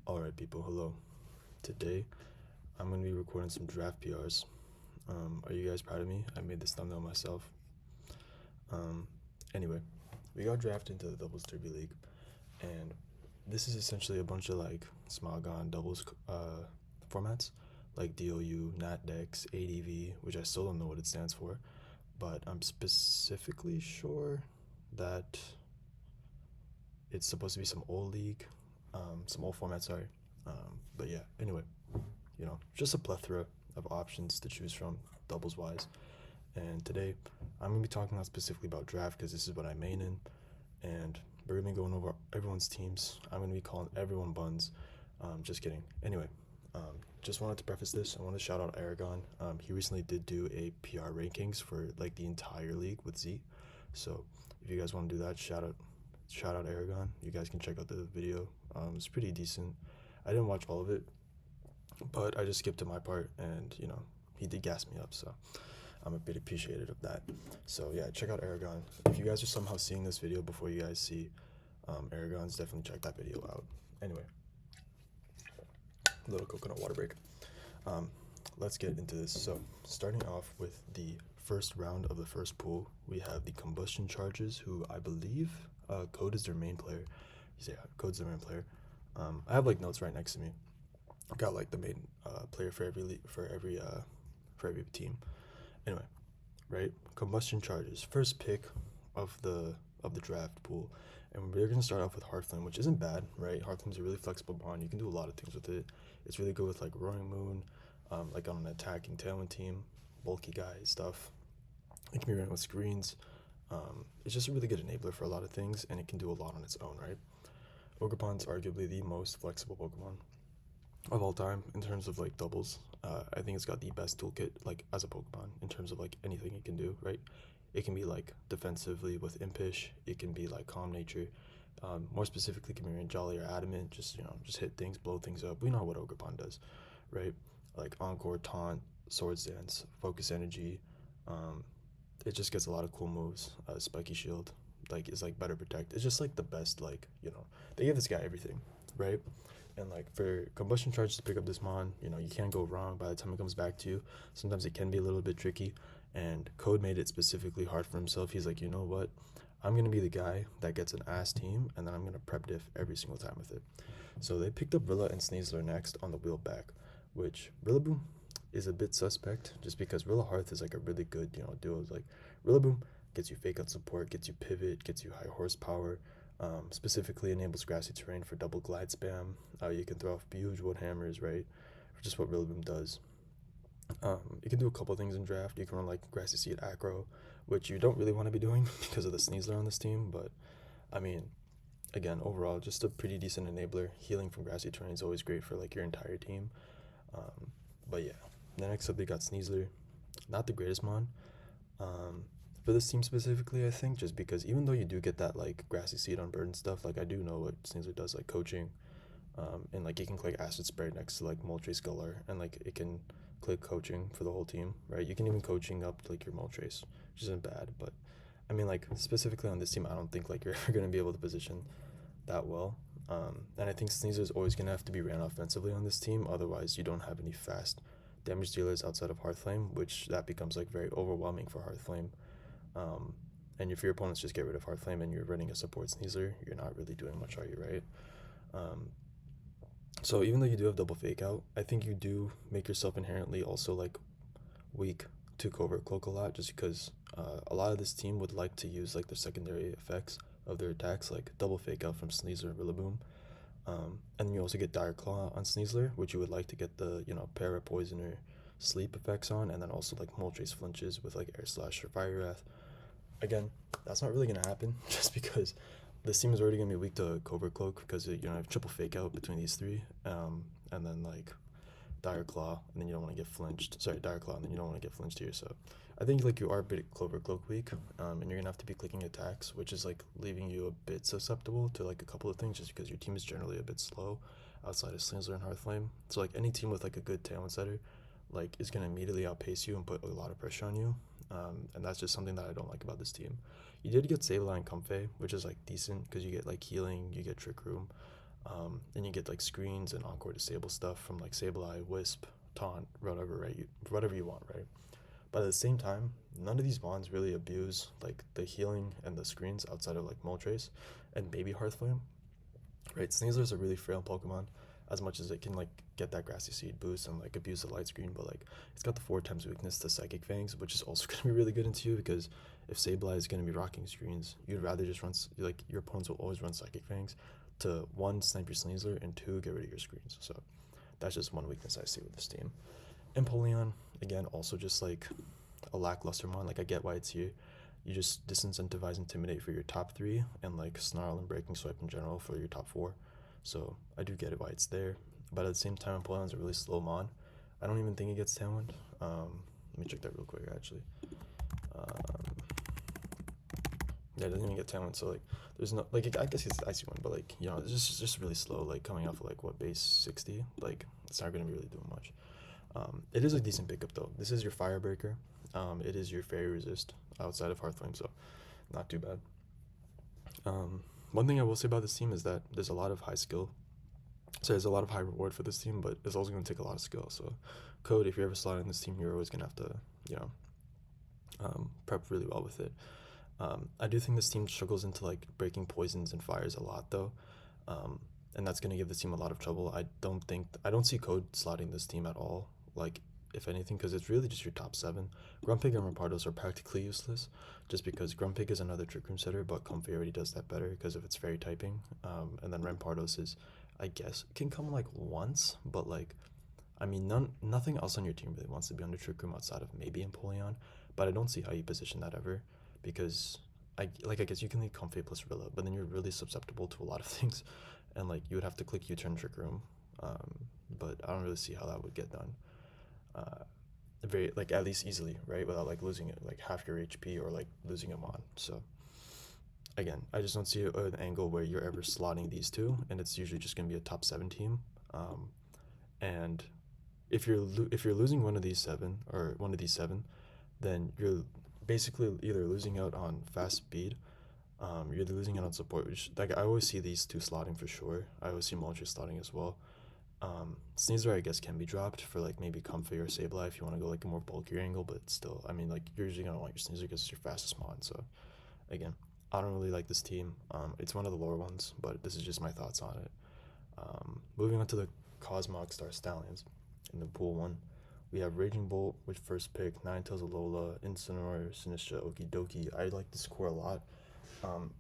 Alright, people, hello. Today, I'm going to be recording some draft PRs. Are you guys proud of me? I made this thumbnail myself. Um, anyway, we got drafted into the Doubles Derby League, and this is essentially a bunch of like Smogon doubles formats, like DOU, NatDex, ADV, which I still don't know what it stands for, but I'm specifically sure that it's supposed to be some old league, some old format, sorry. But yeah, anyway, just a plethora of options to choose from, doubles wise. And today, I'm gonna be talking not specifically about draft because this is what I main in, and we're gonna be going over everyone's teams. I'm gonna be calling everyone buns. Just kidding. Anyway, just wanted to preface this. I want to shout out Aragon. He recently did do a PR rankings for like the entire league with Z. So if you guys want to do that, shout out Aragon. You guys can check out the video. It's pretty decent. I didn't watch all of it, but I just skipped to my part, and he did gas me up, so I'm a bit appreciative of that. So yeah, check out Aragon. If you guys are somehow seeing this video before you guys see Aragon's, definitely check that video out. Anyway, little coconut water break. Let's get into this. So starting off with the first round of the first pool, we have the Combustion Charges, who I believe Code is their main player. Yeah, Code's their main player. I have like notes right next to me. I got like the main player for every team. Anyway, right? Combustion Charges, first pick of the draft pool, and we're gonna start off with Hearthflame, which isn't bad, right? Hearthflame's a really flexible bond. You can do a lot of things with it. It's really good with like Roaring Moon, like on an attacking Tailwind team, bulky guy stuff. It can be ran with screens. It's just a really good enabler for a lot of things, and it can do a lot on its own, right? Ogerpon's arguably the most flexible Pokemon of all time in terms of like doubles. I think it's got the best toolkit like as a Pokemon in terms of like anything it can do, right? It can be like defensively with Impish, it can be like Calm Nature. More specifically, can be in Jolly or Adamant, just hit things, blow things up. We know what Ogerpon does, right? Like Encore, Taunt, Swords Dance, Focus Energy. It just gets a lot of cool moves. Spiky Shield, like is like better protect. It's just like the best, they give this guy everything, right? And like for Combustion Charge to pick up this mon, you can't go wrong by the time it comes back to you. Sometimes it can be a little bit tricky, and Code made it specifically hard for himself. He's like, you know what? I'm gonna be the guy that gets an ass team, and then I'm gonna prep diff every single time with it. So they picked up Rilla and Sneasler next on the wheel back, which Rillaboom is a bit suspect just because Rilla Hearth is like a really good, duo. Like Rillaboom gets you fake out support, gets you pivot, gets you high horsepower, specifically enables grassy terrain for double glide spam. You can throw off huge wood hammers, right? For just what Rillaboom does. You can do a couple things in draft. You can run like Grassy Seed Acro, which you don't really want to be doing because of the Sneasler on this team, but I mean, again, overall, just a pretty decent enabler. Healing from grassy terrain is always great for like your entire team. But yeah, the next up they got Sneasler, not the greatest mon. For this team specifically, I think just because even though you do get that like grassy seed on bird and stuff, like I do know what Sneasler does, like coaching, and like you can click acid spray next to like Moltres Sculler, and like it can click coaching for the whole team, right? You can even coaching up like your Moltres, which isn't bad, but I mean like specifically on this team, I don't think like you're ever gonna be able to position that well. And I think Sneasler is always gonna have to be ran offensively on this team, otherwise you don't have any fast damage dealers outside of Hearthflame, which that becomes like very overwhelming for Hearthflame. And if your opponents just get rid of Hearthflame and you're running a support Sneasler, you're not really doing much, are you, right? So even though you do have double fake out, I think you do make yourself inherently also like weak to covert cloak a lot, just because a lot of this team would like to use like the secondary effects of their attacks, like double fake out from Sneasler and Rillaboom. And you also get Dire Claw on Sneasler, which you would like to get the para poison or sleep effects on, and then also like Moltres flinches with like Air Slash or Fire Wrath. Again, that's not really gonna happen just because this team is already gonna be weak to Cobra Cloak because you have triple fake out between these three, and then like Dire Claw, and then you don't want to get flinched. Sorry, Dire Claw, and then you don't want to get flinched here. So I think like you are a bit Clover Cloak weak, and you're gonna have to be clicking attacks, which is like leaving you a bit susceptible to like a couple of things, just because your team is generally a bit slow outside of Slingsler and Hearthflame. So like any team with like a good Tailwind setter, like is gonna immediately outpace you and put a lot of pressure on you. And that's just something that I don't like about this team. You did get Sableye and Comfey, which is like decent because you get like healing, you get Trick Room. And you get like screens and encore disable stuff from like Sableye, Wisp, Taunt, whatever, right? Whatever you want, right? But at the same time, none of these wands really abuse like the healing and the screens outside of like Moltres and maybe Hearthflame, right? Sneasler is a really frail Pokemon, as much as it can like get that Grassy Seed boost and like abuse the light screen, but like it's got the 4 times weakness to Psychic Fangs, which is also gonna be really good into you because if Sableye is gonna be rocking screens, you'd rather just run like your opponents will always run Psychic Fangs to one snipe your Sneasler and two get rid of your screens. So that's just one weakness I see with this team. Empoleon, again, also just like a lackluster mon. Like I get why it's here. You just disincentivize Intimidate for your top 3 and like Snarl and Breaking Swipe in general for your top 4. So I do get it why it's there. But at the same time, Empoleon's a really slow mon. I don't even think it gets Tailwind. Let me check that real quick actually. Um, yeah, it doesn't even get Tailwind, so like there's no like I guess it's Icy Wind, but like you know, it's just really slow, like coming off of like what base 60, like it's not gonna be really doing much. It is a decent pickup though. This is your Firebreaker. It is your Fairy Resist outside of Hearthflame, so not too bad. One thing I will say about this team is that there's a lot of high skill. So there's a lot of high reward for this team, but it's also going to take a lot of skill. So, Code, if you're ever slotting this team, you're always going to have to, you know, prep really well with it. I do think this team struggles into like breaking poisons and fires a lot though, and that's going to give this team a lot of trouble. I don't see Code slotting this team at all. Like if anything, because it's really just your top 7. Grumpig and Rampardos are practically useless, just because Grumpig is another Trick Room setter, but Comfey already does that better because of its fairy typing. And then Rampardos is, I guess, can come like once, but like, I mean, nothing else on your team really wants to be under Trick Room outside of maybe Empoleon, but I don't see how you position that ever, because I guess you can lead Comfey plus Rilla, but then you're really susceptible to a lot of things, and like you would have to click U-turn Trick Room, but I don't really see how that would get done. Uh, very like at least easily, right? Without like losing it like half your HP or like losing a mon. So again, I just don't see an angle where you're ever slotting these two, and it's usually just gonna be a top 7 team. And if you're losing one of these 7, then you're basically either losing out on fast speed, you're losing out on support. Which like I always see these two slotting for sure. I always see Moltres slotting as well. Sneasler I guess can be dropped for like maybe Comfey or Sableye if you want to go like a more bulkier angle, but still, I mean like you're usually gonna want your Sneasler because it's your fastest mon. So again, I don't really like this team. It's one of the lower ones, but this is just my thoughts on it. Moving on to the Cosmog Star Stallions in the pool 1. We have Raging Bolt with first pick, Ninetales Alola, Incineroar, Sinistra, Okidoki. I like this core a lot.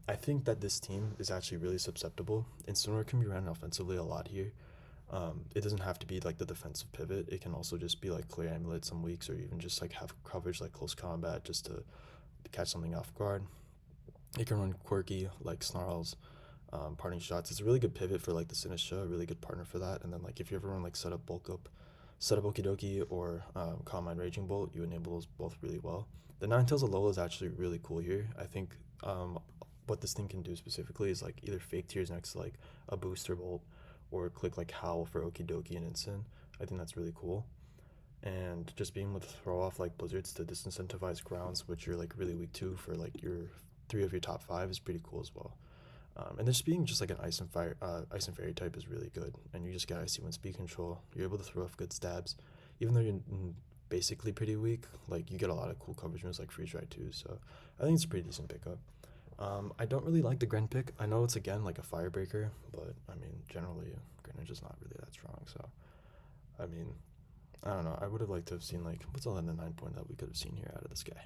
I think that this team is actually really susceptible. Incineroar can be ran offensively a lot here. It doesn't have to be like the defensive pivot. It can also just be like Clear Amulet some weeks, or even just like have coverage like Close Combat just to catch something off guard. It can run quirky like Snarls, parting shots. It's a really good pivot for like the Sinistra, a really good partner for that. And then like if you ever run like setup Okidoki or Calm Mind Raging Bolt, you enable those both really well. The Ninetales Alola is actually really cool here. I think what this thing can do specifically is like either fake tears next to like a booster bolt, or click like Howl for Okidoki and Instant. I think that's really cool. And just being able to throw off like blizzards to disincentivize grounds, which you're like really weak to for like your 3 of your top 5, is pretty cool as well. And just being just like an ice and fairy type is really good, and you just get icy wind speed control. You're able to throw off good stabs, even though you're basically pretty weak. Like you get a lot of cool coverage moves like freeze dry too. So I think it's a pretty decent pickup. I don't really like the Gren pick. I know it's again like a Firebreaker, but I mean generally Gren is just not really that strong. So I mean I don't know. I would have liked to have seen like what's all in the 9 point that we could have seen here out of this guy.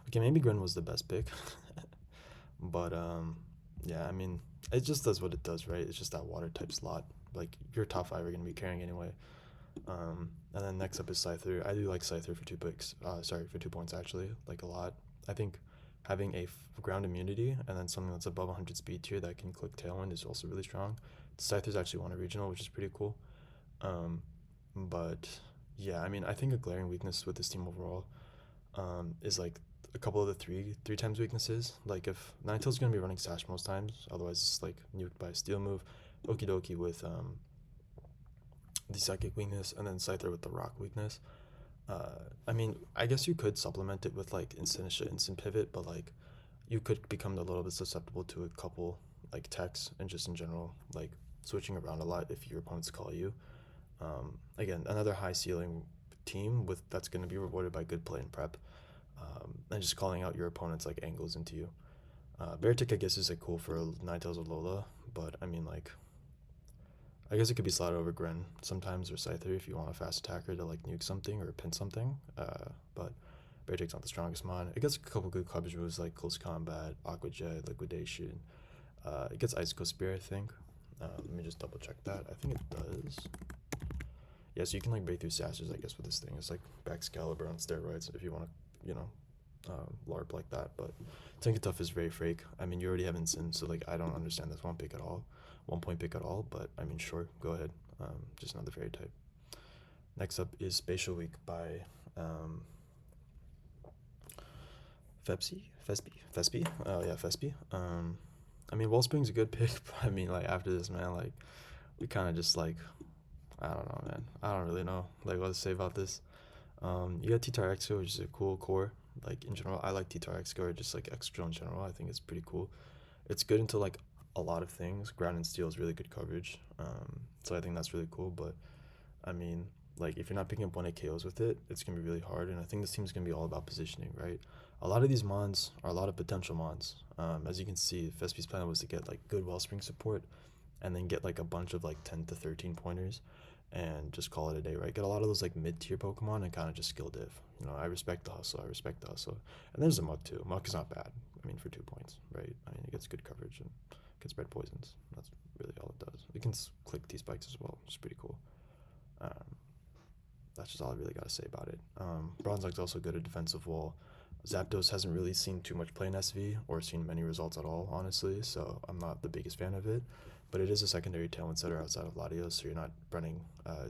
Okay, maybe Gren was the best pick, but yeah. I mean it just does what it does, right? It's just that water type slot. Like your top 5 are gonna be carrying anyway. And then next up is Scyther. I do like Scyther for 2 picks. For 2 points actually, like a lot. I think having a ground immunity and then something that's above 100 speed tier that can click Tailwind is also really strong. Scyther's actually won a regional, which is pretty cool. But yeah, I mean, I think a glaring weakness with this team overall is like a couple of the three times weaknesses. Like if Ninetale's gonna be running Sash most times, otherwise it's like nuked by a Steel move. Okidoki with the Psychic weakness, and then Scyther with the Rock weakness. I mean, I guess you could supplement it with like Instant Pivot, but like you could become a little bit susceptible to a couple like techs and just in general like switching around a lot if your opponents call you. Again, another high ceiling team with that's going to be rewarded by good play and prep, and just calling out your opponent's like angles into you. Bear tick I guess is like cool for Ninetales or Lola, but I mean like I guess it could be slotted over Gren sometimes or Scyther if you want a fast attacker to like nuke something or pin something. But Bear tick's not the strongest mon. It gets a couple good coverage moves like close combat, aqua jet, liquidation. It gets icicle spear I think. Let me just double check that. I think it does. Yeah, so you can like break through sashes I guess with this thing. It's like Excalibur on steroids if you want to, LARP like that. But Tinker Tough is very fake. I mean, you already have Incin, so like I don't understand this one pick at all, 1 point pick at all. But I mean, sure, go ahead. Just another fairy type. Next up is Spatial Week by Fespi. Oh yeah, Fespi. I mean, Wellspring's a good pick, but I mean, like after this, man, like we kind of just like I don't know, man. I don't really know like what to say about this. You got T-Tar Exo, which is a cool core. Like in general, I like T-Tar Exo, just like extra in general. I think it's pretty cool. It's good into like a lot of things. Ground and Steel is really good coverage. So I think that's really cool. But I mean, like if you're not picking up 1-8 KOs with it, it's gonna be really hard. And I think this team's gonna be all about positioning, right? A lot of these mons are a lot of potential mons. As you can see, Fespi's plan was to get like good Wellspring support, and then get like a bunch of like 10 to 13 pointers, and just call it a day, right? Get a lot of those like mid-tier Pokemon and kind of just skill div. I respect the hustle. I respect the hustle. And there's a Muck too. Muck is not bad. I mean, for 2 points, right? I mean, it gets good coverage and can spread poisons. That's really all it does. It can click T-spikes as well, which is pretty cool. That's just all I really got to say about it. Bronzong's also good at defensive wall. Zapdos hasn't really seen too much play in SV or seen many results at all, honestly, so I'm not the biggest fan of it. But it is a secondary Tailwind setter outside of Latios, so you're not running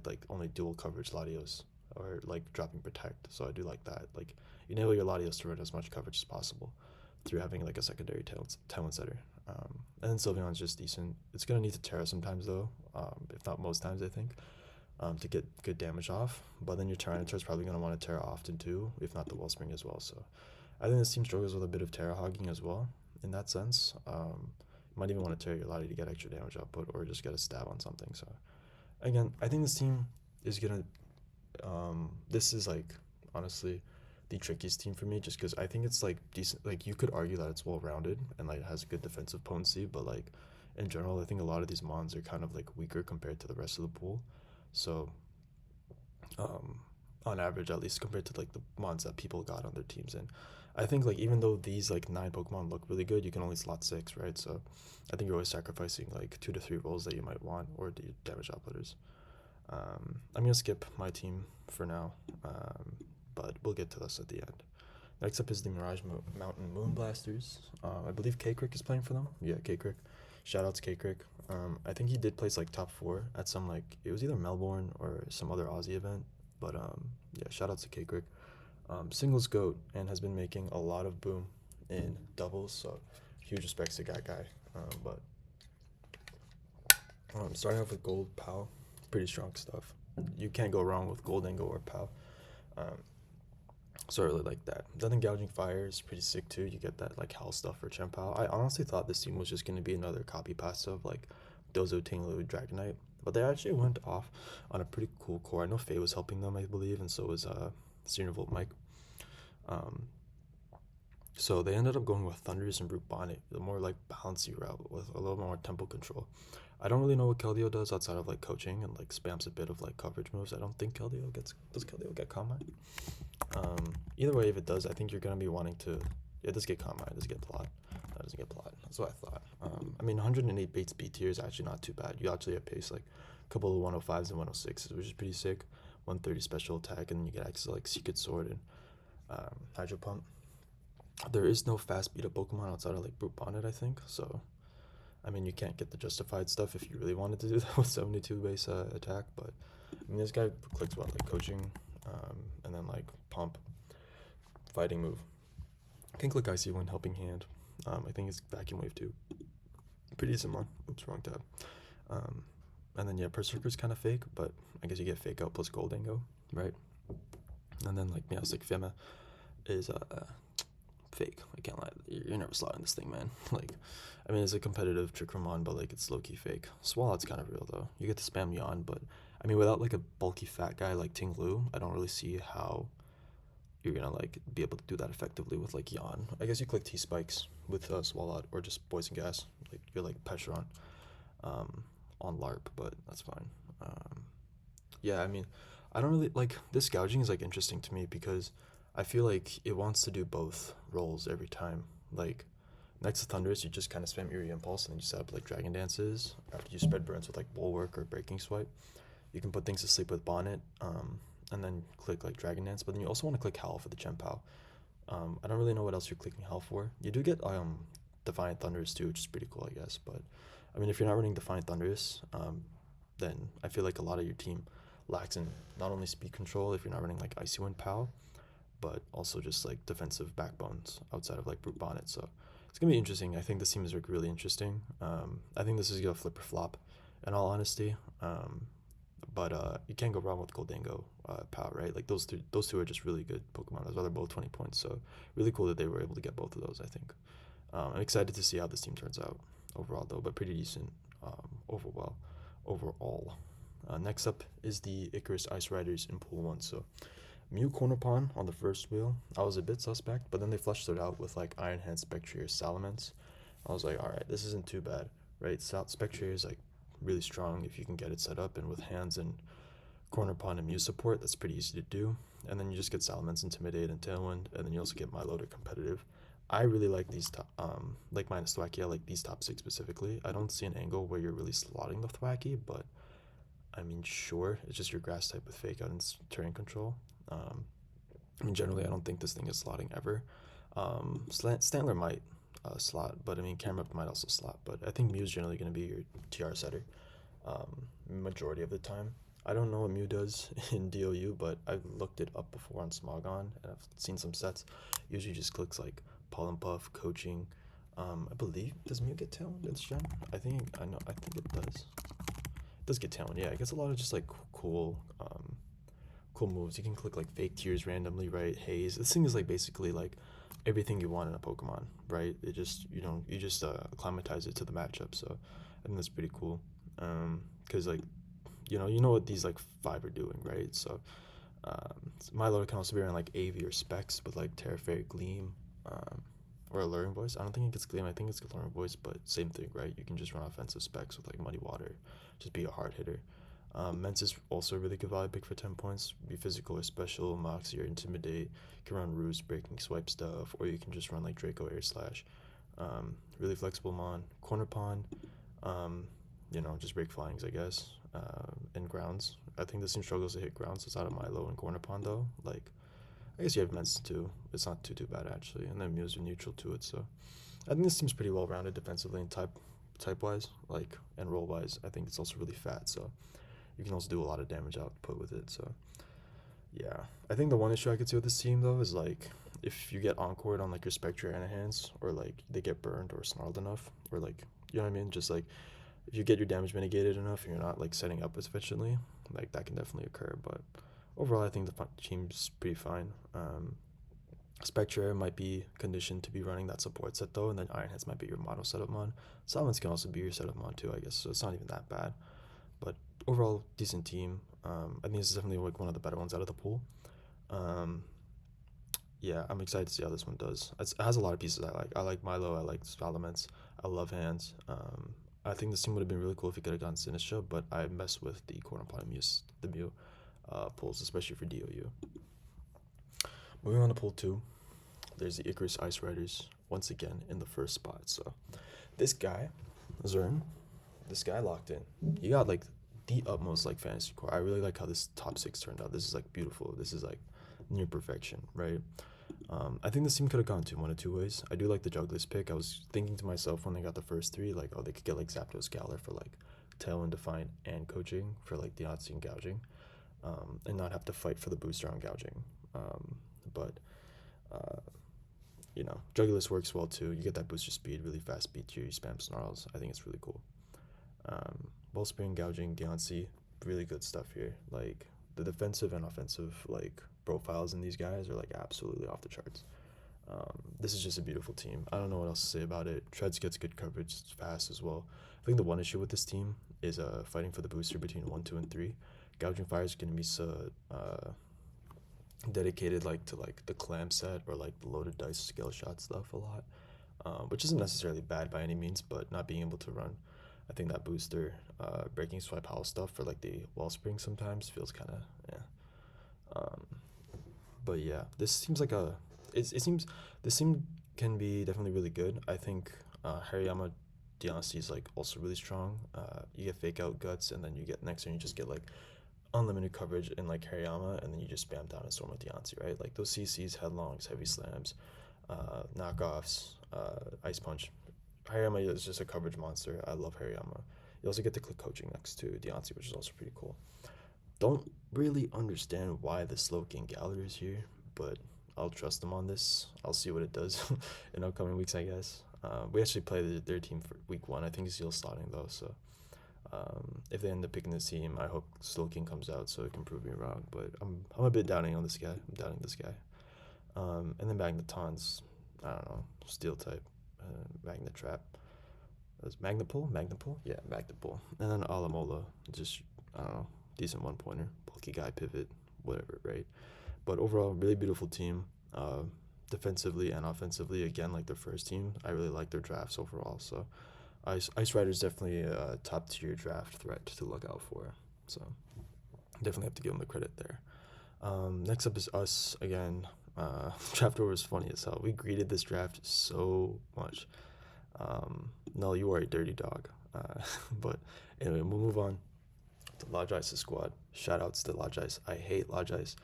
like only dual coverage Latios or like dropping Protect. So I do like that. Like you enable your Latios to run as much coverage as possible through having like a secondary Tailwind setter. And then Sylveon's just decent. It's gonna need to Terra sometimes though, if not most times I think, to get good damage off. But then your Tyranitar is probably gonna want to Terra often too, if not the Wellspring as well. So I think this team struggles with a bit of Terra hogging as well in that sense. You might even want to Terra your Lottie to get extra damage output or just get a stab on something. So again, I think this team is gonna. This is like honestly the trickiest team for me, just because I think it's like decent. Like you could argue that it's well rounded and like has good defensive potency, but like in general, I think a lot of these mons are kind of like weaker compared to the rest of the pool. So on average, at least compared to like the mons that people got on their teams, and I think like even though these like 9 Pokemon look really good, you can only slot 6, right? So I think you're always sacrificing like 2 to 3 rolls that you might want or the damage outputters. I'm gonna skip my team for now, but we'll get to this at the end. Next up is the Mirage Mountain Moonblasters. I believe K-Crick is playing for them. Yeah, K-Crick. Shoutouts K-Crick. I think he did place like top 4 at some like it was either Melbourne or some other Aussie event. But yeah, shoutouts to K-Crick. Singles GOAT and has been making a lot of boom in doubles, so huge respects to that guy. But starting off with Gold Pow, pretty strong stuff. You can't go wrong with Goldengo or Pow. So I really like that. Then Gouging Fire is pretty sick too. You get that like Hell stuff for Chien-Pao. I honestly thought this team was just going to be another copy paste of like Dozo, Tinglu, Dragonite, but they actually went off on a pretty cool core. I know Faye was helping them, I believe, and so was Senior Volt Mike. So they ended up going with Thundurus and Brute Bonnet, the more like bouncy route with a little more tempo control. I don't really know what Keldeo does outside of like coaching and like spams a bit of like coverage moves. I don't think Keldeo does Keldeo get Calm Mind? Either way, if it does, I think you're gonna be wanting to. It does get Calm Mind, it does get Plot. That doesn't get Plot. That's what I thought. I mean, 108 Bates B tier is actually not too bad. You actually have pace like a couple of 105s and 106s, which is pretty sick. 130 special attack, and then you get access to like Secret Sword and Hydro Pump. There is no fast beat up Pokemon outside of like Brute Bonnet, I think. So, I mean, you can't get the justified stuff if you really wanted to do that with 72 base attack. But I mean, this guy clicks what like coaching, and then like pump, fighting move. Can click Icy Wind, helping hand. I think it's Vacuum Wave too. Pretty decent one. Oops, wrong tab. And then yeah, Berserker's kind of fake, but I guess you get fake out plus Goldengo, right? And then like Meowstic Fema is fake. I can't lie. You're never slotting this thing, man. Like, I mean, it's a competitive trick from on, but like it's low key fake. Swalot's kind of real though. You get to spam Yon, but I mean, without like a bulky fat guy like Ting Lu, I don't really see how you're gonna like be able to do that effectively with like Yon. I guess you click T spikes with Swalot or just poison gas. Like you're like Pecheron on LARP, but that's fine. Um, yeah, I mean, I don't really like this gouging is like interesting to me because I feel like it wants to do both roles every time. Like next to Thunderous, you just kind of spam Eerie Impulse and then you set up like Dragon Dances after you spread burns with like Bulwark or Breaking Swipe. You can put things to sleep with Bonnet, and then click like Dragon Dance. But then you also want to click Howl for the Gem Pal. I don't really know what else you're clicking Howl for. You do get Defiant Thunderous too, which is pretty cool, I guess. But I mean, if you're not running Defiant Thunderous, then I feel like a lot of your team lacks in not only speed control if you're not running like Icy Wind Pal, but also just like defensive backbones outside of like Brute Bonnet. So it's gonna be interesting. I think this team is like really interesting. I think this is gonna flip or flop, in all honesty. But you can't go wrong with Goldango, Pal, right? Like those two are just really good Pokemon. As well, they're both 20 points, so really cool that they were able to get both of those. I think. I'm excited to see how this team turns out overall, though, but pretty decent overall. Next up is the Icarus Ice Riders in Pool 1. So Mew Corner Pawn on the first wheel, I was a bit suspect, but then they fleshed it out with like Iron Hand, Spectrier, Salamence. I was like, alright, this isn't too bad, right? Spectrier is like really strong if you can get it set up, and with hands and Corner Pawn and Mew support, that's pretty easy to do. And then you just get Salamence, Intimidate, and Tailwind, and then you also get Milotic competitive. I really like these like minus Thwacky. I like these top six specifically. I don't see an angle where you're really slotting the Thwacky, but I mean, sure, it's just your grass type with fake out and terrain control. I mean, generally, I don't think this thing is slotting ever. Stantler might slot, but I mean, Camerupt might also slot. But I think Mew's generally going to be your TR setter majority of the time. I don't know what Mew does in DOU, but I've looked it up before on Smogon, and I've seen some sets. Usually just clicks like Pollen Puff, Coaching. I believe, does Mew get Talent in this gen? I think it does. It does get Talent, yeah. It gets a lot of just like cool moves. You can click like Fake Tears randomly, right? Haze. This thing is like basically like everything you want in a Pokemon, right? It just you just acclimatize it to the matchup. So I think that's pretty cool. Because like you know what these like five are doing, right? So Milo can also be around like AV or Specs with like Terra Fairy Gleam, or Alluring Voice. I don't think it gets Gleam. I think it's Alluring Voice, but same thing, right? You can just run offensive Specs with like Muddy Water, just be a hard hitter. Mence is also a really good value pick for 10 points. Be physical or special, Moxie or Intimidate. You can run Roost, Breaking Swipe stuff, or you can just run like Draco Air Slash. Really flexible Mon. Corner Pawn, just break flyings, I guess. And grounds. I think this team struggles to hit grounds outside of Milo and Corner Pawn, though. Like, I guess you have Mence too. It's not too bad, actually. And then Mews are neutral to it, so. I think this team's pretty well rounded defensively and type wise, like, and role wise. I think it's also really fat, so you can also do a lot of damage output with it. So yeah, I think the one issue I could see with this team though is like if you get encored on like your Spectre and hands, or like they get burned or snarled enough, or like you know what I mean, just like if you get your damage mitigated enough and you're not like setting up efficiently, like that can definitely occur. But overall, I think the team's pretty fine. Spectre might be conditioned to be running that support set though, and then Iron Hands might be your mono setup mon. Summons can also be your setup mon too, I guess. So it's not even that bad. But overall, decent team. I think this is definitely like one of the better ones out of the pool. Yeah, I'm excited to see how this one does. It has a lot of pieces I like. I like Milo. I like Salamence. I love Hands. I think this team would have been really cool if you could have gotten Sinistra, but I mess with the Corner Pawn the Mew pulls, especially for DOU. Moving on to pool 2, there's the Icarus Ice Riders once again in the first spot. So this guy, Zern, this guy locked in. He got like the utmost like fantasy core. I really like how this top 6 turned out. This is like beautiful. This is like near perfection, right? I think this team could have gone one of two ways. I do like the Juggless pick. I was thinking to myself when they got the first 3, like, oh, they could get like Zapdos Galar for like Tailwind Defiant and Coaching for like Deontay and Gouging, and not have to fight for the booster on Gouging. But Juggless works well too. You get that booster speed, really fast speed to your spam snarls. I think it's really cool. Wellspring, Gouging, Deontay, really good stuff here. Like the defensive and offensive like profiles in these guys are like absolutely off the charts. This is just a beautiful team. I don't know what else to say about it. Treads gets good coverage, it's fast as well. I think the one issue with this team is fighting for the booster between 1, 2, and 3. Gouging Fire is gonna be so dedicated like to like the clam set or like the loaded dice skill shot stuff a lot, which isn't necessarily bad by any means, but not being able to run, I think that booster, breaking swipe howl stuff for like the wellspring sometimes feels kind of yeah. Um, but yeah, this seems like it seems this team can be definitely really good. I think Hariyama Diancie is like also really strong. You get fake out guts, and then you get next turn you just get like unlimited coverage in like Hariyama, and then you just spam down a storm with Diancie, right? Like those CCs, headlongs, heavy slams, knockoffs, ice punch. Hariyama is just a coverage monster. I love Hariyama. You also get the click coaching next to Diancie, which is also pretty cool. Don't really understand why the slow king gallery is here, but I'll trust them on this. I'll see what it does in upcoming weeks, I guess. We actually play their team for week 1. I think it's still slotting though, so if they end up picking this team, I hope Slow King comes out so it can prove me wrong. But I'm a bit doubting on this guy. I'm doubting this guy. And then Magnetons, I don't know, Steel type, Magnet Trap. Was Magnapole? Magnapole? Yeah, Magnapole. And then Alamola, just I don't know, decent one pointer, bulky guy pivot, whatever, right? But overall, really beautiful team. Defensively and offensively, again, like their first team, I really like their drafts overall. So Ice Rider is definitely a top tier draft threat to look out for. So definitely have to give them the credit there. Next up is us again. Draft order is funny as hell. We greeted this draft so much. No, you are a dirty dog. But anyway, we'll move on to Lodge Ice's squad. Shout outs to Lodge Ice. I hate Lodge Ice.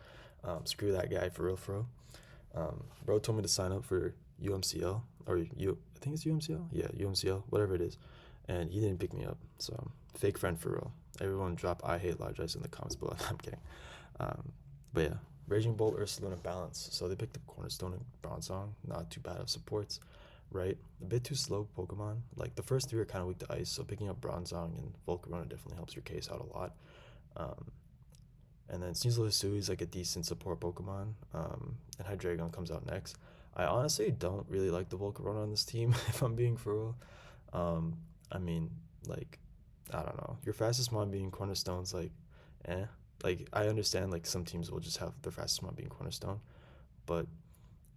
Screw that guy for real, for real. Bro told me to sign up for UMCL or I think it's UMCL. Yeah, UMCL, whatever it is, and he didn't pick me up. So fake friend for real. Everyone drop I hate Large Ice in the comments below. I'm kidding. But yeah, Raging Bolt, Ursaluna Balance. So they picked up Cornerstone and Bronzong. Not too bad of supports, right? A bit too slow Pokemon. Like the first 3 are kind of weak to ice, so picking up Bronzong and Volcarona definitely helps your case out a lot. And then Sneasel Hisui is like a decent support Pokemon. And Hydreigon comes out next. I honestly don't really like the Volcarona on this team, if I'm being for real. I mean, like, I don't know. Your fastest mon being Cornerstone's like, eh. Like, I understand, like, some teams will just have their fastest mon being Cornerstone. But,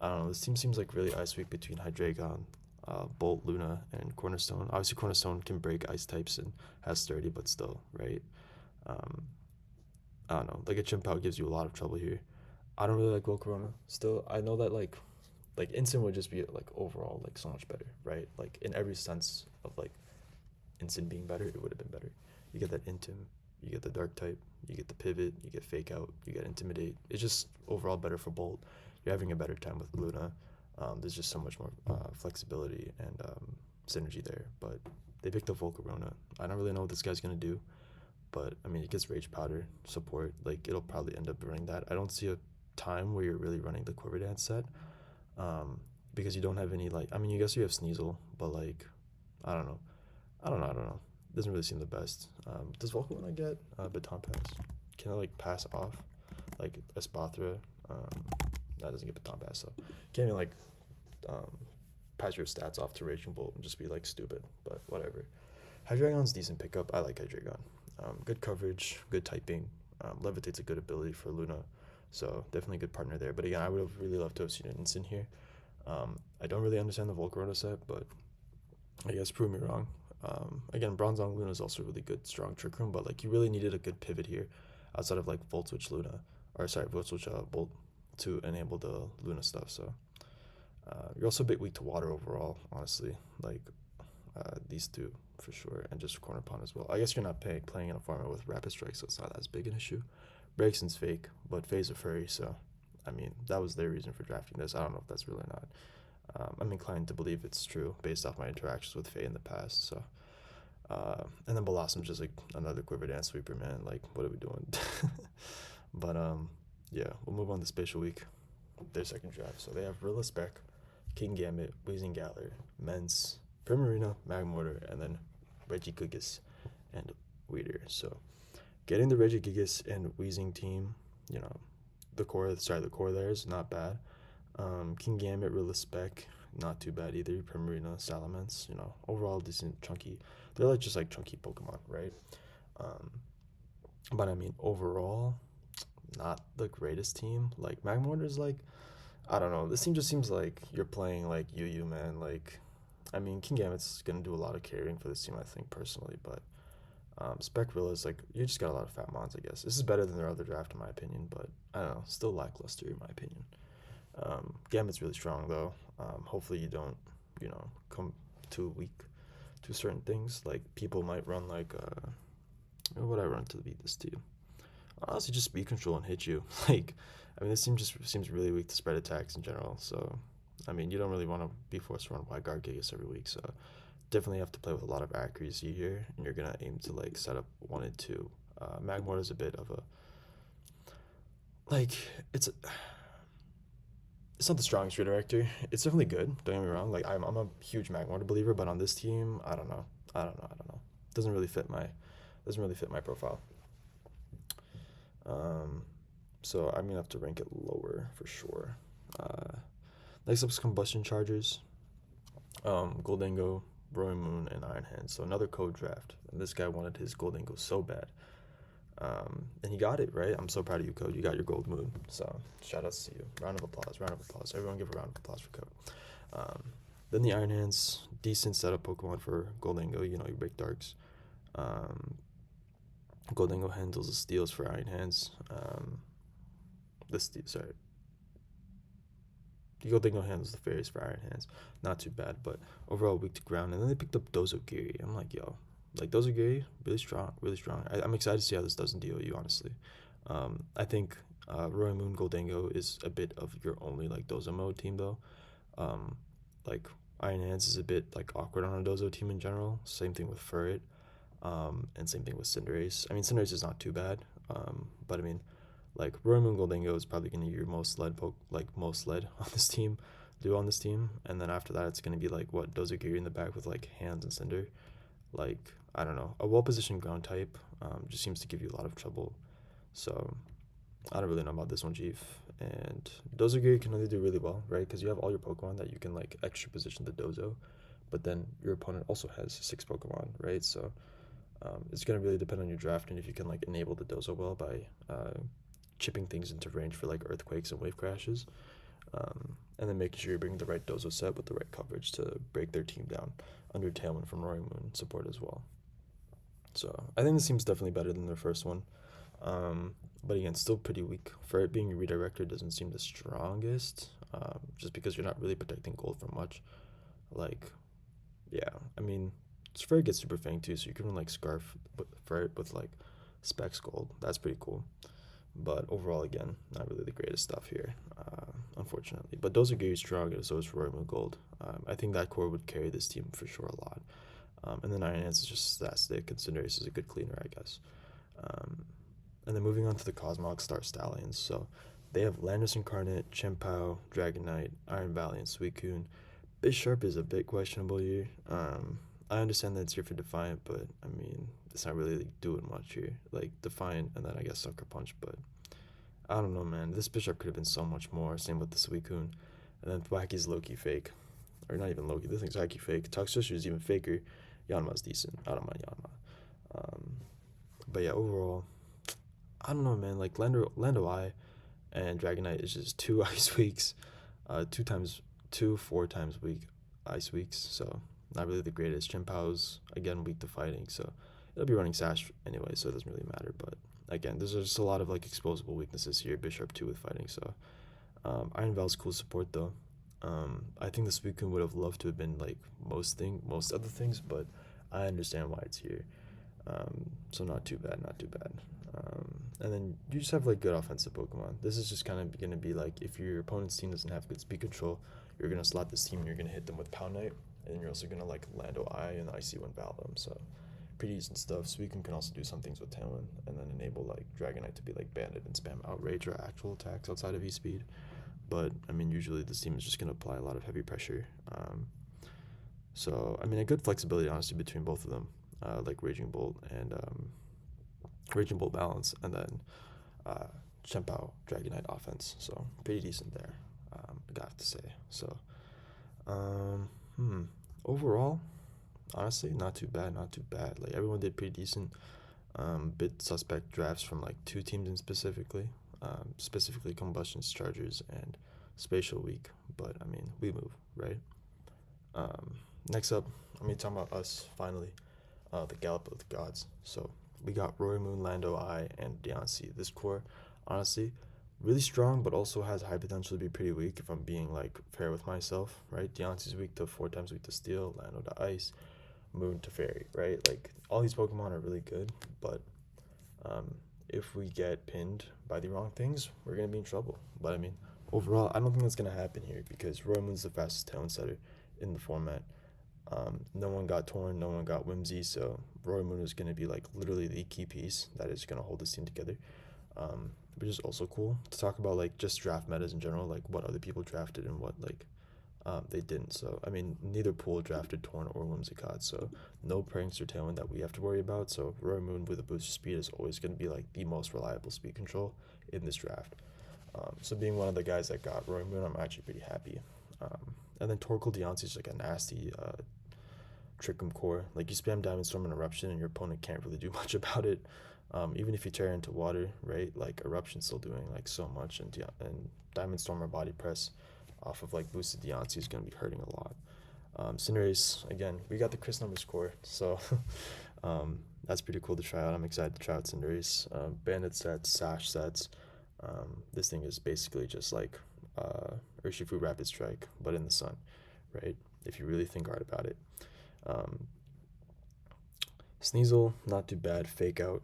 I don't know. This team seems like really ice weak between Hydreigon, Bolt, Luna, and Cornerstone. Obviously, Cornerstone can break ice types and has sturdy, but still, right? Um, I don't know. Like, a Chimp gives you a lot of trouble here. I don't really like Volcarona. Still, I know that, like Instant would just be like overall like so much better, right? Like in every sense of like Instant being better, it would have been better. You get that Intim, you get the Dark type, you get the Pivot, you get Fake Out, you get Intimidate. It's just overall better for Bolt. You're having a better time with Luna. There's just so much more flexibility and synergy there. But they picked up Volcarona. I don't really know what this guy's gonna do, but I mean, it gets Rage Powder support. Like it'll probably end up running that. I don't see a time where you're really running the Quiver Dance set, because you don't have any like. I mean, you guess you have Sneasel, but like, I don't know. I don't know. Doesn't really seem the best. Does Volcarona get Baton Pass? Can it like pass off like Espathra? That doesn't get Baton Pass, so can't even like pass your stats off to Raging Bolt and just be like stupid. But whatever. Hydreigon's decent pickup. I like Hydreigon. Good coverage, good typing. Levitate's a good ability for Luna, so definitely a good partner there. But again, I would have really loved to have seen an Instant here. I don't really understand the Volcarona set, but I guess prove me wrong. Again, Bronzong Luna is also really good, strong Trick Room, but like you really needed a good pivot here, outside of like Volt Switch Luna, or sorry, Volt Switch Bolt to enable the Luna stuff. So you're also a bit weak to water overall, honestly. Like these two for sure, and just Corner Pond as well. I guess you're not playing in a format with Rapid Strike, so it's not as big an issue. Breakson's fake, but Faye's a furry, so I mean that was their reason for drafting this. I don't know if that's real or not. I'm inclined to believe it's true based off my interactions with Faye in the past. So, and then Blossom's just like another Quiver Dance sweeper, man. Like, what are we doing? But yeah, we'll move on to Spatial Week, their second draft. So they have Rilla Spec, King Gambit, Wheezing Galler, Mence, Primarina, Magmortar, and then Regigigas and Weeder. So getting the Regigigas and Wheezing team, you know, the core there is not bad. King Gambit, Rilla Spec, not too bad either. Primarina, Salamence, overall decent, chunky. They're like just like chunky Pokemon, right? Um, but I mean, overall, not the greatest team. Like Magmortar's like, I don't know. This team just seems like you're playing like Yu man. Like, I mean, King Gambit's gonna do a lot of carrying for this team, I think personally. But Speckrilla is like you just got a lot of fat mons, I guess. This is better than their other draft in my opinion, but I don't know, still lackluster in my opinion. Gambit's really strong though. Hopefully you don't, come too weak to certain things. Like people might run like, what would I run to beat this team? Honestly, just speed control and hit you. Like, I mean, this team just seems really weak to spread attacks in general. So, I mean, you don't really want to be forced to run wide guard Gigas every week. So, definitely have to play with a lot of accuracy here, and you're gonna aim to like set up 1 and 2. Magmortar is a bit of a like it's not the strongest redirector. It's definitely good. Don't get me wrong. Like I'm a huge Magmortar believer, but on this team, I don't know. I don't know. I don't know. Doesn't really fit my profile. Um, so I'm gonna have to rank it lower for sure. Next up is Combustion Chargers, Goldango, Roy Moon, and Iron Hand. So another code draft. And this guy wanted his Goldango so bad. And he got it, right? I'm so proud of you, Code. You got your Gold Moon. So shout outs to you. Round of applause. Round of applause. Everyone give a round of applause for Code. Then the Iron Hands, decent setup Pokemon for Goldango. You break darks. Goldango handles the steals for Iron Hands. Sorry. Goldango handles the fairies for Iron Hands. Not too bad, but overall weak to ground. And then they picked up Dozogiri. I'm like, yo, like Dozogiri, really strong, really strong. I'm excited to see how this does in DOU, honestly. I think Roy Moon Goldango is a bit of your only like Dozo mode team though. Like Iron Hands is a bit like awkward on a Dozo team in general. Same thing with Furret. And same thing with Cinderace. I mean, Cinderace is not too bad. But I mean, like Roy Moon Goldango is probably gonna be your most led on this team, on this team, and then after that it's gonna be like what Dozogiri in the back with like Hands and Cinder. Like I don't know, a well positioned ground type just seems to give you a lot of trouble. So I don't really know about this one, Chief. And Dozogiri can only do really well, right? Because you have all your Pokemon that you can like extra position the Dozo, but then your opponent also has 6 Pokemon, right? So it's gonna really depend on your draft and if you can like enable the Dozo well by chipping things into range for like earthquakes and wave crashes, and then making sure you're bringing the right Dozo set with the right coverage to break their team down under Tailwind from Roaring Moon support as well. So I think this seems definitely better than their first one, but again, still pretty weak. For it being a redirector doesn't seem the strongest, just because you're not really protecting gold from much. Like, yeah, I mean, Furret gets Super Fang too, so you can run like Scarf Furret with like Specs Gold. That's pretty cool. But overall, again, not really the greatest stuff here, unfortunately. But Dozogiri is strong, and so is Roy Moon Gold. I think that core would carry this team for sure a lot. And then Iron Hands is just that stick, and Cinderace is a good cleaner, I guess. And then moving on to the Cosmog Star Stallions. So they have Landorus Incarnate, Chien-Pao, Dragonite, Iron Valley, and Suicune. Bisharp is a bit questionable here. I understand that it's here for Defiant, but I mean, it's not really like, doing much here. Like Defiant and then I guess Sucker Punch, but I don't know, man. This Bisharp could have been so much more. Same with the Suicune. And then Thwacky's low-key fake. Or not even low-key, this thing's high-key fake. Toxtricity is even faker. Yanma's decent. I don't mind Yanma. But yeah, overall, I don't know, man. Like Lando Eye and Dragonite is just 2 ice weeks, 4 times week ice weeks. So not really the greatest. Chien-Pao's again weak to fighting, so it'll be running Sash anyway, so it doesn't really matter. But again, there's just a lot of like exposable weaknesses here. Bisharp too with fighting, so Iron Val's cool support though. I think the Suicune would have loved to have been like most other things, but I understand why it's here. So not too bad. And then you just have like good offensive Pokemon. This is just kind of gonna be like if your opponent's team doesn't have good speed control, you're gonna slot this team and you're gonna hit them with Poundite, and you're also gonna like Lando Eye and IC1 Val them. So pretty decent stuff. Suicune can also do some things with Tailwind, and then enable like Dragonite to be like banded and spam Outrage or actual attacks outside of E-Speed. But I mean, usually this team is just gonna apply a lot of heavy pressure. So I mean, a good flexibility honestly between both of them, like Raging Bolt balance, and then Chien-Pao Dragonite offense. So pretty decent there. I got to say. So, um, hmm. Overall, honestly, not too bad, not too bad. Like everyone did pretty decent. Bit suspect drafts from like two teams in specifically, specifically Combustion's Chargers and Spatial Week. But I mean, we move, right? Um, Next up, I mean, talking about us finally, the Gallop of the Gods. So we got Roy Moon, Lando, I, and Deontay. This core, honestly, really strong, but also has high potential to be pretty weak if I'm being like fair with myself, right? Deontay's weak to 4 times weak to Steel, Lando to Ice, Moon to Fairy, right? Like all these Pokemon are really good, but um, if we get pinned by the wrong things, we're gonna be in trouble. But I mean, overall, I don't think that's gonna happen here because Roy Moon's the fastest talent setter in the format. No one got Torn, no one got Whimsy, so Roy Moon is gonna be like literally the key piece that is gonna hold this team together. Which is also cool to talk about like just draft metas in general, like what other people drafted and what like they didn't. So I mean, neither pool drafted Torn or Whimsicott, so no pranks or Tailwind that we have to worry about. So Roy Moon with a boost of speed is always going to be like the most reliable speed control in this draft. So being one of the guys that got Roy Moon, I'm actually pretty happy. And then Torkoal Deontay is like a nasty Trick Room core. Like you spam Diamond Storm and Eruption, and your opponent can't really do much about it. Even if you tear into water, right? Like Eruption's still doing like so much, and Diamond Storm or Body Press off of like boosted Deontay is going to be hurting a lot. Cinderace, again, we got the Chris numbers core, so that's pretty cool to try out. I'm excited to try out Cinderace. Bandit sets, Sash sets. This thing is basically just like Urshifu Rapid Strike, but in the sun, right? If you really think hard about it. Um, Sneasel, not too bad. Fake Out,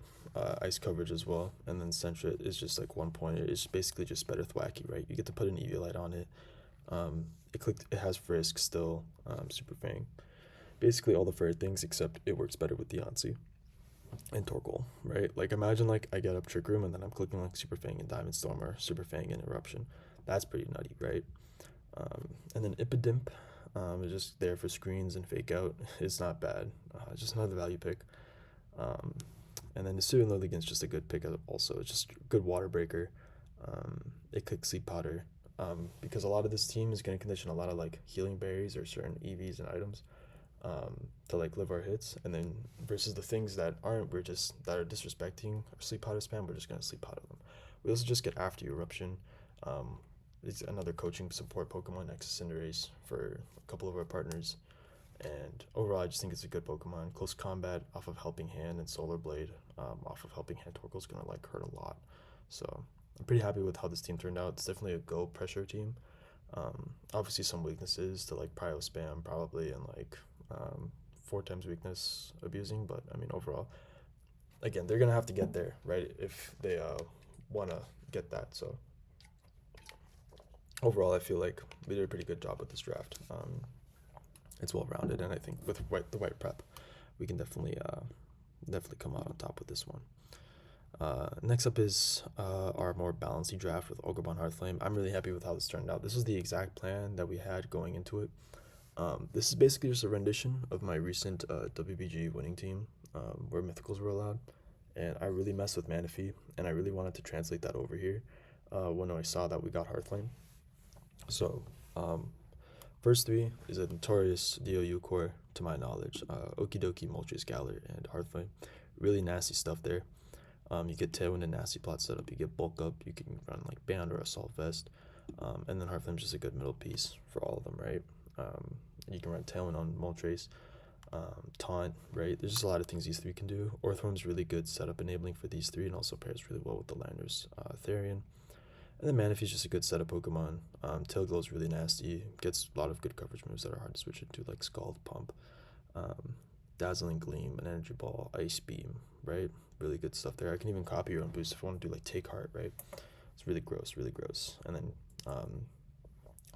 Ice Coverage as well. And then Sentret is just like 1 pointer. It's basically just better Thwacky, right? You get to put an Eviolite on it. It has Frisk still, Super Fang. Basically all the fairy things except it works better with Deontay and Torkoal, right? Like imagine like I get up Trick Room and then I'm clicking like Super Fang and Diamond Storm or Super Fang and Eruption. That's pretty nutty, right? And then Ipidimp is just there for screens and Fake Out. It's not bad. Just another value pick. Um, and then the Syrian Lilligant's just a good pick also. It's just good water breaker. It clicks Sleep Powder. Because a lot of this team is going to condition a lot of like healing berries or certain EVs and items to like live our hits, and then versus the things that aren't, that are disrespecting our sleep powder spam, we're just gonna sleep powder them. We also just get After Eruption. It's another coaching support Pokemon next to Cinderace for a couple of our partners, and overall I just think it's a good Pokemon. Close combat off of Helping Hand and Solar Blade off of Helping Hand Torkoal's gonna like hurt a lot, so I'm pretty happy with how this team turned out. It's definitely a go pressure team. Obviously some weaknesses to like prio spam probably and like 4 times weakness abusing, but I mean overall, again they're gonna have to get there, right? If they wanna get that. So overall, I feel like we did a pretty good job with this draft. It's well rounded, and I think with the right prep, we can definitely come out on top with this one. Next up is our more balanced draft with Ogremon Heartflame. I'm really happy with how this turned out. This was the exact plan that we had going into it. This is basically just a rendition of my recent WBG winning team where mythicals were allowed. And I really messed with Manaphy, and I really wanted to translate that over here when I saw that we got Heartflame. So, first three is a notorious DOU core, to my knowledge. Okidoki, Moltres, Galar, and Heartflame. Really nasty stuff there. You get Tailwind and Nasty Plot setup. You get Bulk Up. You can run like Band or Assault Vest. And then Heartflame's just a good middle piece for all of them, right? You can run Tailwind on Moltres. Taunt, right? There's just a lot of things these three can do. Orthworm's really good setup enabling for these three and also pairs really well with the Landers, Therian. And then Manaphy's just a good setup Pokemon. Tailglow's really nasty. Gets a lot of good coverage moves that are hard to switch into, like Scald, Pump, Dazzling Gleam, an Energy Ball, Ice Beam, right? Really good stuff there. I can even copy your own boost if I want to do like Take Heart, right? It's really gross, really gross. And then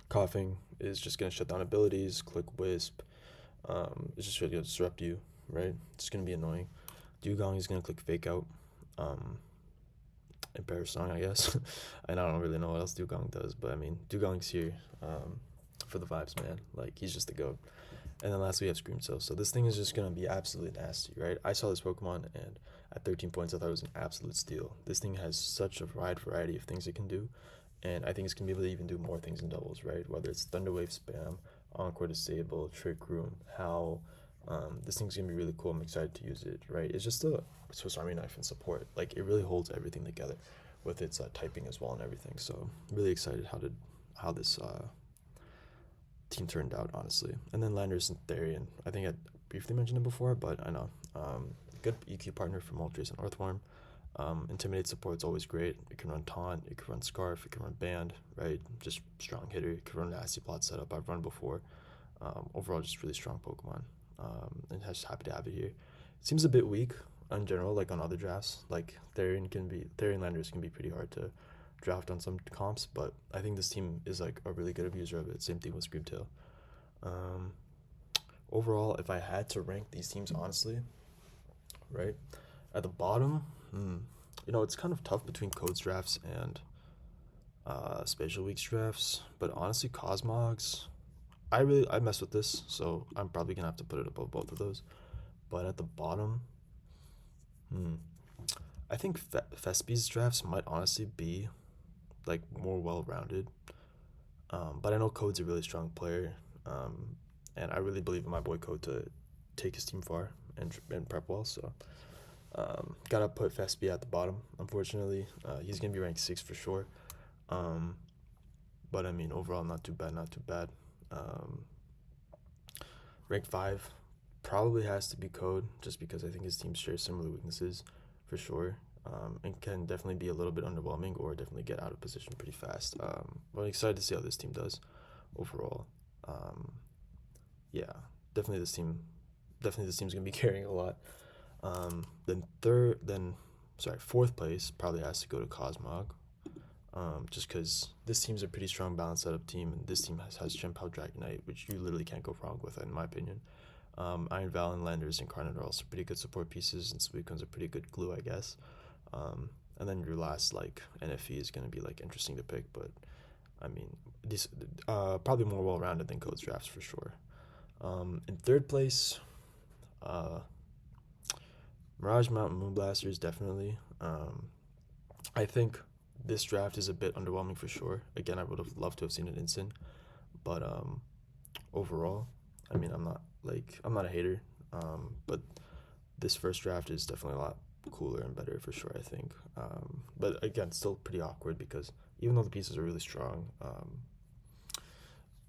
Coughing is just going to shut down abilities, Click Wisp. It's just really going to disrupt you, right? It's going to be annoying. Dugong is going to click Fake Out. Impair Song, I guess. And I don't really know what else Dugong does, but I mean, Dugong's here for the vibes, man. Like, he's just the GOAT. And then lastly, we have Scream Cell. So this thing is just going to be absolutely nasty, right? I saw this Pokemon, and at 13 points, I thought it was an absolute steal. This thing has such a wide variety of things it can do. and I think it's gonna be able to even do more things in doubles, right? Whether it's Thunderwave spam, Encore Disable, Trick Room, Howl. This thing's gonna be really cool. I'm excited to use it, right? It's just a Swiss Army knife and support. Like it really holds everything together with its typing as well and everything. So really excited how this team turned out, honestly. And then Landers and Therian. I think I briefly mentioned it before, but I know. Good EQ partner for Moltres and Earthworm. Intimidate support's always great. It can run Taunt, it can run Scarf, it can run Band, right? Just strong hitter. It can run Nasty Plot setup. I've run before. Overall, just really strong Pokemon. And just happy to have it here. It seems a bit weak in general, like on other drafts. Like Therian Landers can be pretty hard to draft on some comps, but I think this team is like a really good abuser of it. Same thing with Screamtail. Um, Overall, if I had to rank these teams honestly, right at the bottom, it's kind of tough between codes drafts and Spatial Weeks drafts. But honestly, Cosmogs, I mess with this, so I'm probably gonna have to put it above both of those. But at the bottom, hmm, I think Fespi's drafts might honestly be like more well-rounded. But I know Code's a really strong player, and I really believe in my boy Code to take his team far and prep well. So gotta put Fespi at the bottom. Unfortunately, he's gonna be ranked 6 for sure. Um, but I mean, overall, not too bad, not too bad. Um, Rank 5 probably has to be Code, just because I think his team shares similar weaknesses for sure. And can definitely be a little bit underwhelming or definitely get out of position pretty fast. But I'm excited to see how this team does overall. Um, yeah, definitely this team's gonna be carrying a lot. Fourth place probably has to go to Cosmog. Just because this team's a pretty strong balanced setup team, and this team has Chimp-Out Dragonite, which you literally can't go wrong with, in my opinion. Iron Val and Landers and Incarnate are also pretty good support pieces, and Suicune's a pretty good glue, I guess. And then your last like NFE is gonna be like interesting to pick, but I mean, this probably more well-rounded than Code's drafts for sure. In third place, uh, Mirage Mountain Moonblasters definitely. I think this draft is a bit underwhelming for sure. Again, I would have loved to have seen an instant, but overall, I mean, I'm not a hater. But this first draft is definitely a lot cooler and better for sure, I think. But again, still pretty awkward because even though the pieces are really strong,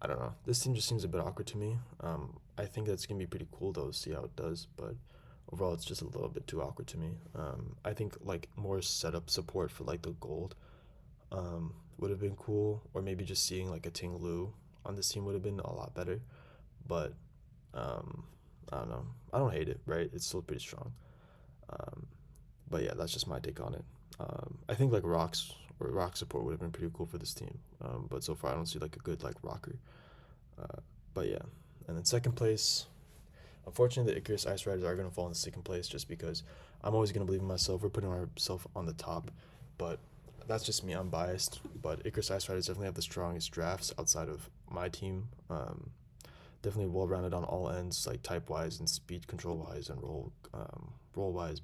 I don't know. This team just seems a bit awkward to me. I think that's gonna be pretty cool though to see how it does, but overall, it's just a little bit too awkward to me. I think like more setup support for like the gold would have been cool, or maybe just seeing like a Ting Lu on this team would have been a lot better. But um, I don't know. I don't hate it, right? It's still pretty strong. Um, but yeah, that's just my take on it. I think like rock support would have been pretty cool for this team. But so far, I don't see like a good like rocker. But yeah, and then second place. Unfortunately, the Icarus Ice Riders are going to fall in second place just because I'm always going to believe in myself. We're putting ourselves on the top, but that's just me. I'm biased, but Icarus Ice Riders definitely have the strongest drafts outside of my team. Definitely well rounded on all ends, like type wise and speed control wise and roll wise. But